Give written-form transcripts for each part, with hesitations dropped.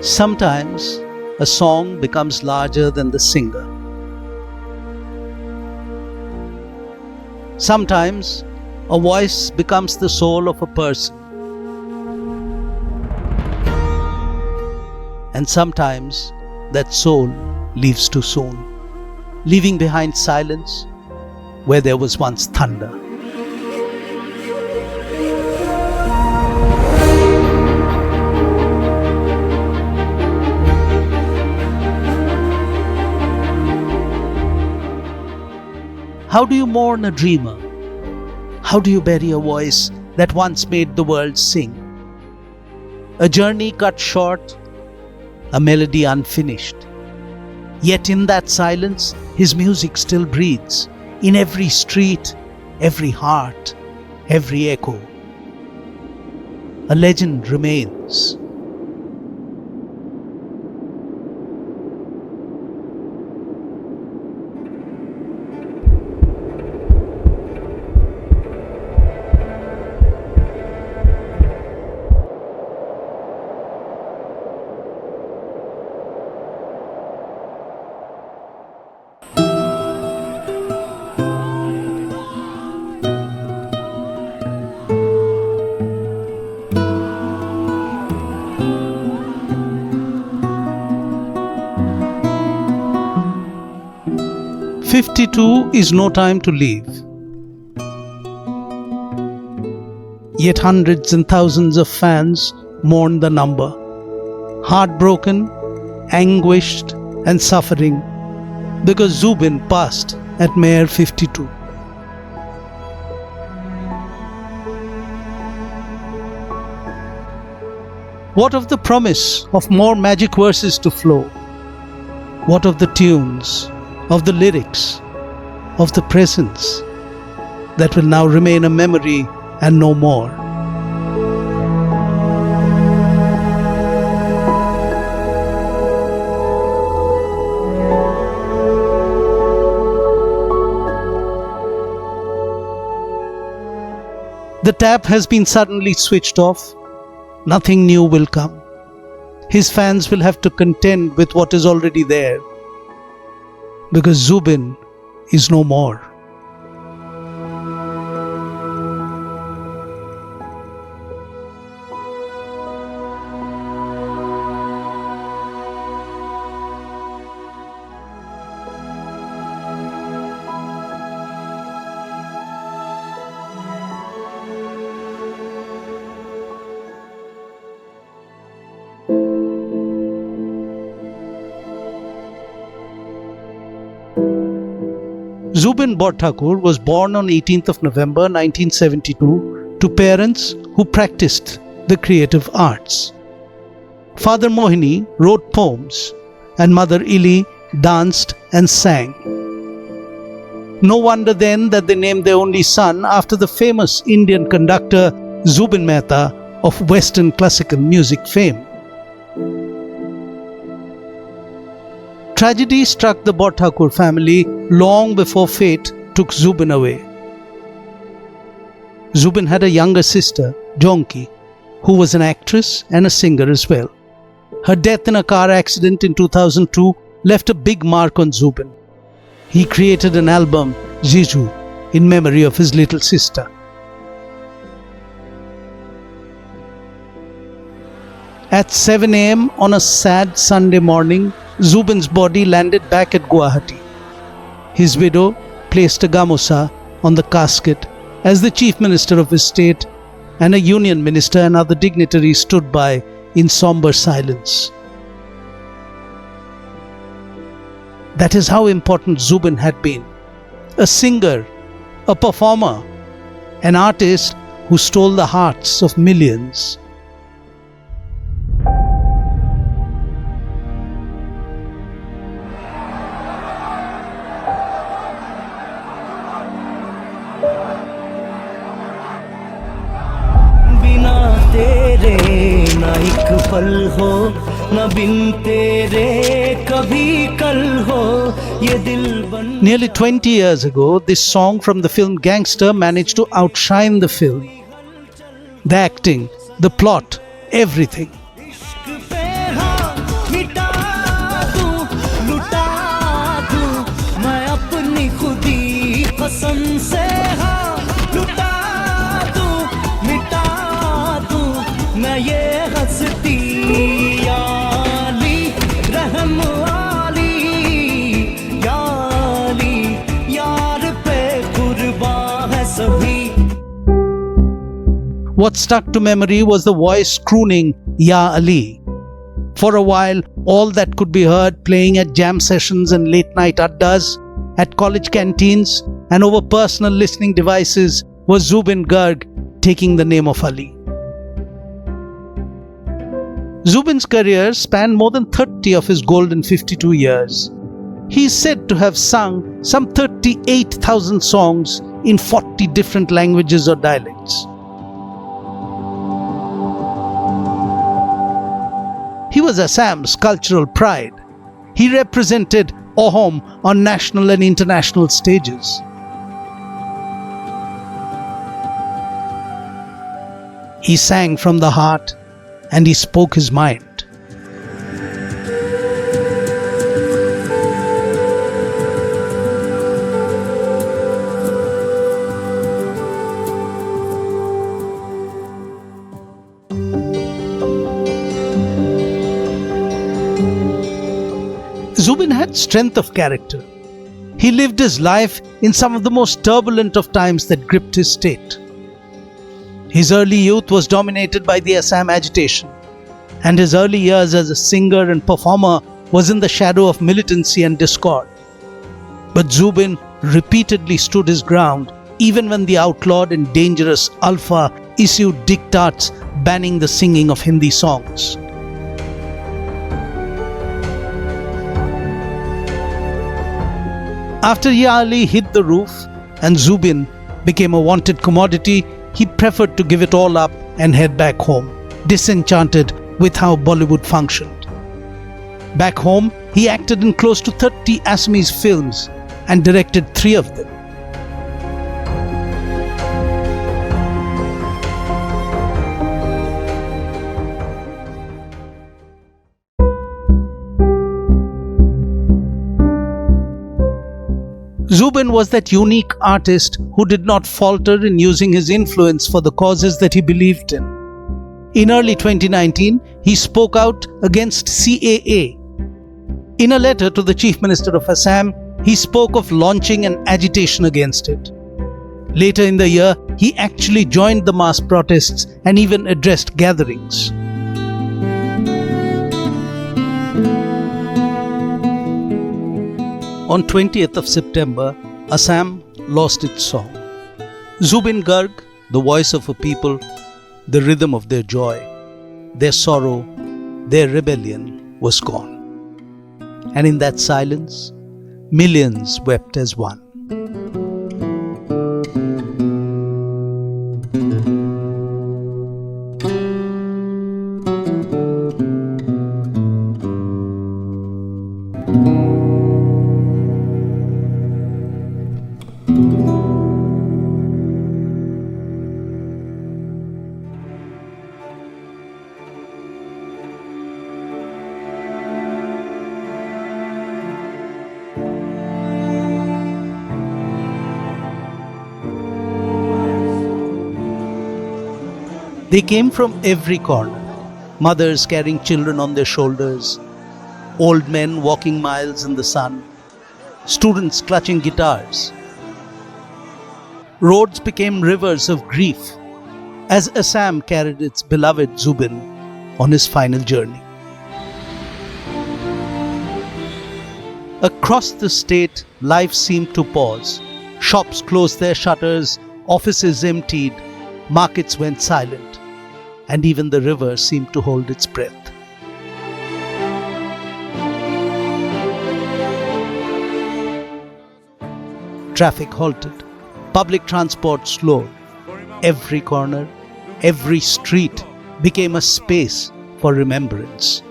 Sometimes a song becomes larger than the singer. Sometimes a voice becomes the soul of a person. And sometimes that soul leaves too soon, leaving behind silence where there was once thunder. How do you mourn a dreamer? How do you bury a voice that once made the world sing? A journey cut short, a melody unfinished. Yet in that silence, his music still breathes, in every street, every heart, every echo. A legend remains. "52 is no time to leave. Yet hundreds and thousands of fans mourn the number, heartbroken, anguished and suffering because Zubeen passed at mere 52. What of the promise of more magic verses to flow? What of the tunes, of the lyrics, of the presence that will now remain a memory and no more? The tap has been suddenly switched off. Nothing new will come. His fans will have to contend with what is already there, because Zubeen is no more. Zubeen Thakur was born on 18th of November 1972 to parents who practiced the creative arts. Father Mohini wrote poems and Mother Ili danced and sang. No wonder then that they named their only son after the famous Indian conductor Zubeen Mehta of Western classical music fame. Tragedy struck the Thakur family long before fate took Zubeen away. Zubeen had a younger sister, Jonki, who was an actress and a singer as well. Her death in a car accident in 2002 left a big mark on Zubeen. He created an album, Jiju, in memory of his little sister. At 7 a.m. on a sad Sunday morning, Zubeen's body landed back at Guwahati. His widow placed a gamusa on the casket as the chief minister of his state and a union minister and other dignitaries stood by in somber silence. That is how important Zubeen had been. A singer, a performer, an artist who stole the hearts of millions. ना एक पल हो ना बिन तेरे कभी कल हो ये दिल बन. Nearly 20 years ago, this song from the film Gangster managed to outshine the film. The acting, the plot, everything. इश्क पे हाँ मैं ये हस्ती या अली रहम वाली या अली यार पे कुर्बान है सभी. What stuck to memory was the voice crooning Ya Ali. For a while, all that could be heard playing at jam sessions and late night addas, at college canteens, and over personal listening devices was Zubeen Garg taking the name of Ali. Zubeen's career spanned more than 30 of his golden 52 years. He is said to have sung some 38,000 songs in 40 different languages or dialects. He was Assam's cultural pride. He represented Ahom on national and international stages. He sang from the heart and he spoke his mind. Zubeen had strength of character. He lived his life in some of the most turbulent of times that gripped his state. His early youth was dominated by the Assam agitation, and his early years as a singer and performer was in the shadow of militancy and discord. But Zubeen repeatedly stood his ground even when the outlawed and dangerous Alpha issued diktats banning the singing of Hindi songs. After Ya Ali hit the roof and Zubeen became a wanted commodity, he preferred to give it all up and head back home, disenchanted with how Bollywood functioned. Back home, he acted in close to 30 Assamese films and directed 3 of them. Zubeen was that unique artist who did not falter in using his influence for the causes that he believed in. In early 2019, he spoke out against CAA. In a letter to the Chief Minister of Assam, he spoke of launching an agitation against it. Later in the year, he actually joined the mass protests and even addressed gatherings. On 20th of September, Assam lost its song. Zubeen Garg, the voice of a people, the rhythm of their joy, their sorrow, their rebellion was gone. And in that silence, millions wept as one. They came from every corner, mothers carrying children on their shoulders, old men walking miles in the sun, students clutching guitars. Roads became rivers of grief as Assam carried its beloved Zubeen on his final journey. Across the state, life seemed to pause. Shops closed their shutters, offices emptied, markets went silent, and even the river seemed to hold its breath. Traffic halted, public transport slowed. Every corner, every street became a space for remembrance.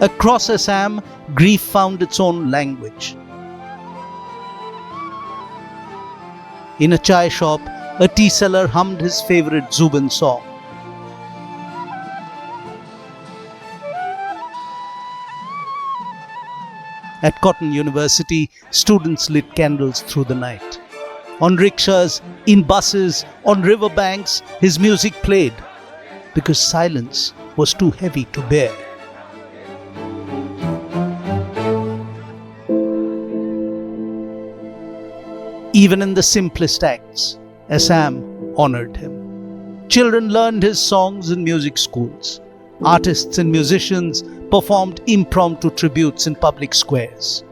Across Assam, grief found its own language. In a chai shop, a tea seller hummed his favorite Zubeen song. At Cotton University, students lit candles through the night. On rickshaws, in buses, on riverbanks, his music played because silence was too heavy to bear. Even in the simplest acts, Assam honored him. Children learned his songs in music schools. Artists and musicians performed impromptu tributes in public squares.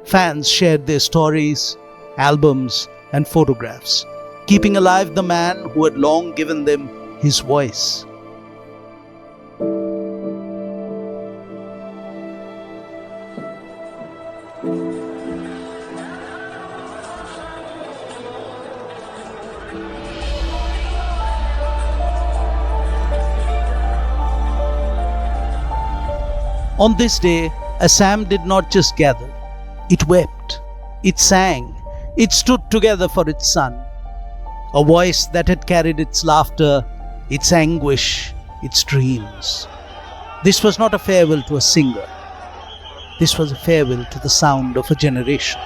Fans shared their stories, albums, and photographs, keeping alive the man who had long given them his voice. On this day, Assam did not just gather. It wept, it sang, it stood together for its son. A voice that had carried its laughter, its anguish, its dreams. This was not a farewell to a singer. This was a farewell to the sound of a generation.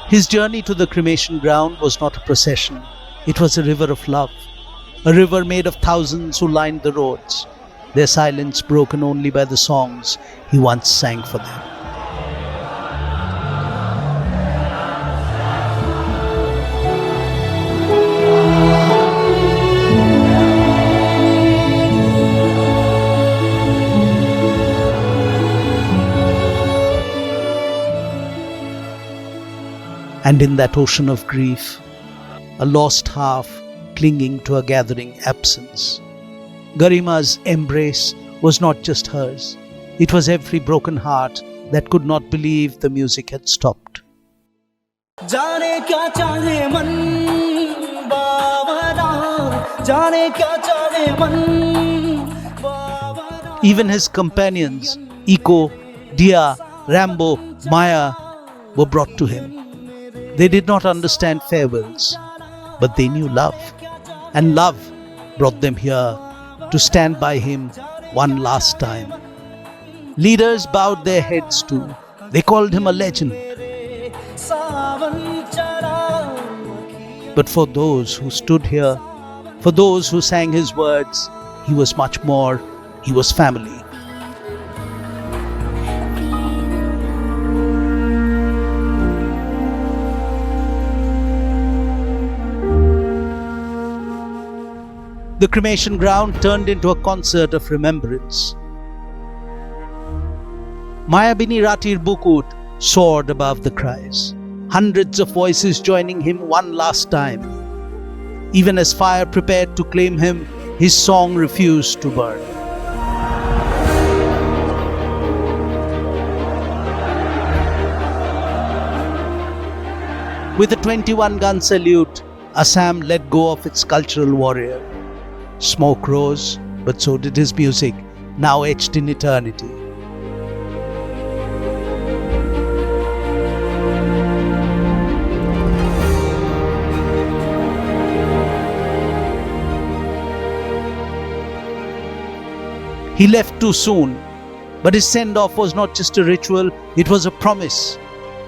His journey to the cremation ground was not a procession. It was a river of love, a river made of thousands who lined the roads, their silence broken only by the songs he once sang for them. And in that ocean of grief, a lost half clinging to a gathering absence. Garima's embrace was not just hers. It was every broken heart that could not believe the music had stopped. Even his companions, Eco, Dia, Rambo, Maya, were brought to him. They did not understand farewells, but they knew love. And love brought them here to stand by him one last time. Leaders bowed their heads too. They called him a legend. But for those who stood here, for those who sang his words, he was much more. He was family. The cremation ground turned into a concert of remembrance. Mayabini Ratir Bukut soared above the cries, hundreds of voices joining him one last time. Even as fire prepared to claim him, his song refused to burn. With a 21-gun salute, Assam let go of its cultural warrior. Smoke rose, but so did his music, now etched in eternity. He left too soon, but his send-off was not just a ritual, it was a promise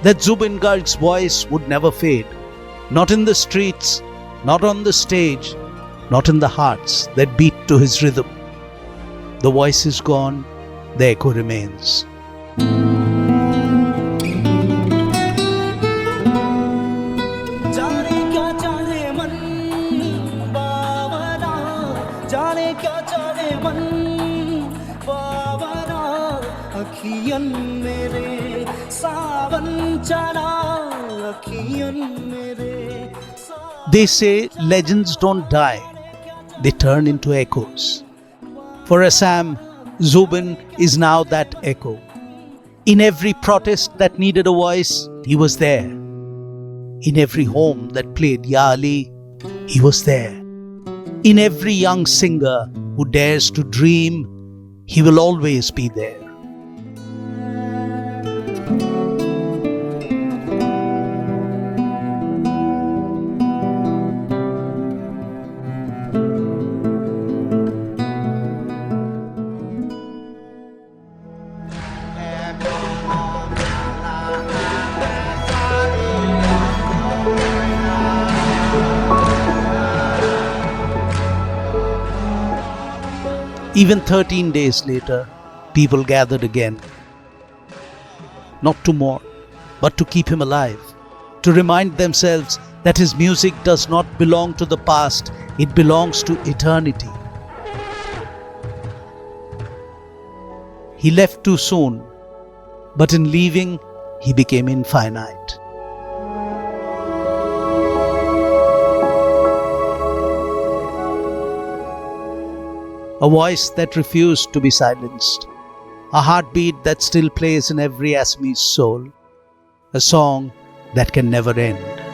that Zubeen Garg's voice would never fade. Not in the streets, not on the stage, not in the hearts that beat to his rhythm. The voice is gone, the echo remains. They say legends don't die, they turn into echoes. For Assam, Zubeen is now that echo. In every protest that needed a voice, he was there. In every home that played Ya Ali, he was there. In every young singer who dares to dream, he will always be there. Even 13 days later, people gathered again. Not to mourn, but to keep him alive, to remind themselves that his music does not belong to the past, it belongs to eternity. He left too soon, but in leaving, he became infinite. A voice that refused to be silenced, a heartbeat that still plays in every Assamese soul, a song that can never end.